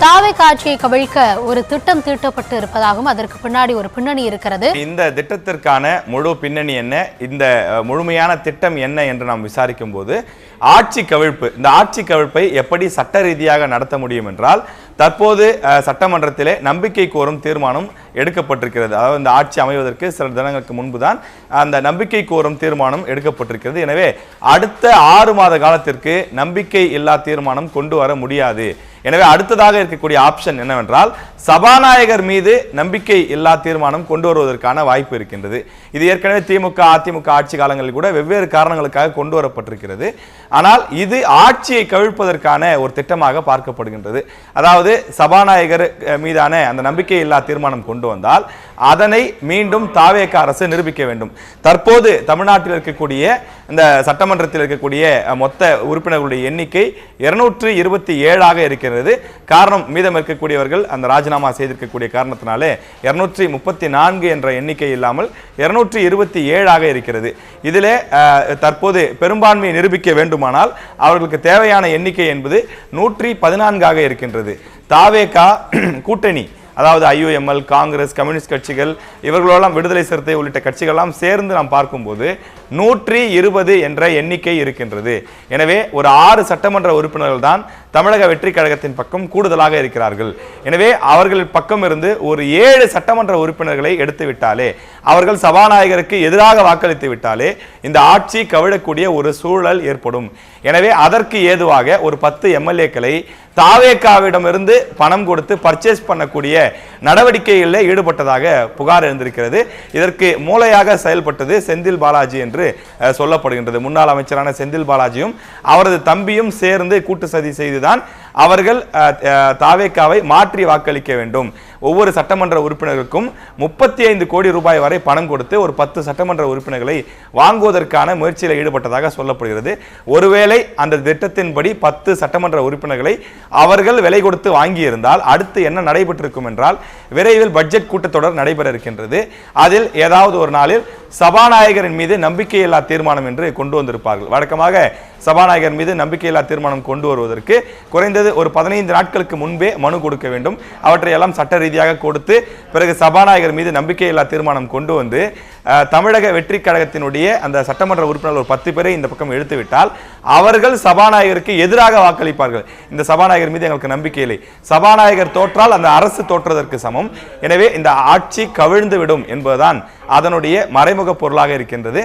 தாவே காட்சியை கவிழ்க்க ஒரு திட்டம் தீட்டப்பட்டு இருப்பதாகவும் அதற்கு பின்னாடி ஒரு பின்னணி இருக்கிறது. இந்த திட்டத்திற்கான முழு பின்னணி என்ன, இந்த முழுமையான திட்டம் என்ன என்று நாம் விசாரிக்கும் போது ஆட்சி கவிழ்ப்பு, இந்த ஆட்சி கவிழ்ப்பை எப்படி சட்ட ரீதியாக நடத்த முடியும் என்றால் தற்போது சட்டமன்றத்திலே நம்பிக்கை கோரும் தீர்மானம் எடுக்கப்பட்டிருக்கிறது. அதாவது இந்த ஆட்சி அமைவதற்கு சில தினங்களுக்கு முன்புதான் அந்த நம்பிக்கை கோரும் தீர்மானம் எடுக்கப்பட்டிருக்கிறது. எனவே அடுத்த 6 மாத காலத்திற்கு நம்பிக்கை இல்லா தீர்மானம் கொண்டு வர முடியாது. எனவே அடுத்ததாக இருக்கக்கூடிய ஆப்ஷன் என்னவென்றால் சபாநாயகர் மீது நம்பிக்கை இல்லா தீர்மானம் கொண்டு வருவதற்கான வாய்ப்பு இருக்கின்றது. இது ஏற்கனவே திமுக அதிமுக ஆட்சி காலங்களில் கூட வெவ்வேறு காரணங்களுக்காக கொண்டு வரப்பட்டிருக்கிறது. ஆனால் இது ஆட்சியை கவிழ்ப்பதற்கான ஒரு திட்டமாக பார்க்கப்படுகின்றது. அதாவது சபாநாயகர் மீதான அந்த நம்பிக்கை இல்லா தீர்மானம் கொண்டு வந்தால் அதனை மீண்டும் தாவேக அரசு நிரூபிக்க வேண்டும். தற்போது தமிழ்நாட்டில் இருக்கக்கூடிய இந்த சட்டமன்றத்தில் இருக்கக்கூடிய மொத்த உறுப்பினர்களுடைய எண்ணிக்கை 227 இருக்கிறது. காரணம், மீதம் இருக்கக்கூடியவர்கள் அந்த ராஜினாமா செய்திருக்கக்கூடிய காரணத்தினாலே 234 என்ற எண்ணிக்கை இல்லாமல் 227 இருக்கிறது. இதிலே தற்போது பெரும்பான்மையை நிரூபிக்க வேண்டுமானால் அவர்களுக்கு தேவையான எண்ணிக்கை என்பது 114 இருக்கின்றது. தாவேகா கூட்டணி, அதாவது IUML, காங்கிரஸ், கம்யூனிஸ்ட் கட்சிகள், இவர்களெல்லாம் விடுதலை சிறுத்தை உள்ளிட்ட கட்சிகளெல்லாம் சேர்ந்து நாம் பார்க்கும்போது 120 என்ற எண்ணிக்கை இருக்கின்றது. எனவே ஒரு 6 சட்டமன்ற உறுப்பினர்கள் தான் தமிழக வெற்றி கழகத்தின் பக்கம் கூடுதலாக இருக்கிறார்கள். எனவே அவர்கள் பக்கம் இருந்து ஒரு 7 சட்டமன்ற உறுப்பினர்களை எடுத்து விட்டாலே, அவர்கள் சபாநாயகருக்கு எதிராக வாக்களித்து விட்டாலே இந்த ஆட்சி கவிழக்கூடிய ஒரு சூழல் ஏற்படும். எனவே அதற்கு ஏதுவாக ஒரு 10 MLAக்களை தாவேகாவிடமிருந்து பணம் கொடுத்து பர்ச்சேஸ் பண்ணக்கூடிய நடவடிக்கைகளில் ஈடுபட்டதாக புகார் எழுந்திருக்கிறது. இதற்கு மூளையாக செயல்பட்டது செந்தில் பாலாஜி என்று சொல்லப்படுகின்றது. முன்னாள் அமைச்சரான செந்தில் பாலாஜியும் அவரது தம்பியும் சேர்ந்து கூட்டு சதி செய்துதான் அவர்கள் தாவேகாவை மாற்றி வாக்களிக்க வேண்டும். ஒவ்வொரு சட்டமன்ற உறுப்பினருக்கும் 35 கோடி ரூபாய் வரை பணம் கொடுத்து ஒரு 10 சட்டமன்ற உறுப்பினர்களை வாங்குவதற்கான முயற்சியில் ஈடுபட்டதாக சொல்லப்படுகிறது. ஒருவேளை அந்த திட்டத்தின்படி 10 சட்டமன்ற உறுப்பினர்களை அவர்கள் விலை கொடுத்து வாங்கியிருந்தால் அடுத்து என்ன நடைபெற்றிருக்கும் என்றால் விரைவில் பட்ஜெட் கூட்டத்தொடர் நடைபெற இருக்கின்றது. அதில் ஏதாவது ஒரு நாளில் சபாநாயகரின் மீது நம்பிக்கையில்லா தீர்மானம் என்று கொண்டு வந்திருப்பார்கள். வழக்கமாக சபாநாயகர் மீது நம்பிக்கையில்லா தீர்மானம் கொண்டு வருவதற்கு குறைந்தது ஒரு 15 நாட்களுக்கு முன்பே மனு கொடுக்க வேண்டும். அவற்றையெல்லாம் சட்ட ரீதியாக கொடுத்து பிறகு சபாநாயகர் மீது நம்பிக்கையில்லா தீர்மானம் கொண்டு வந்து தமிழக வெற்றி கழகத்தினுடைய அந்த சட்டமன்ற உறுப்பினர்கள் ஒரு 10 பேரை இந்த பக்கம் இழுத்துவிட்டால் அவர்கள் சபாநாயகருக்கு எதிராக வாக்களிப்பார்கள். இந்த சபாநாயகர் மீது எங்களுக்கு நம்பிக்கை இல்லை, சபாநாயகர் தோற்றால் அந்த அரசு தோற்றதற்கு சமம். எனவே இந்த ஆட்சி கவிழ்ந்து விடும் என்பதுதான் அதனுடைய மறைமுக பொருளாக இருக்கின்றது.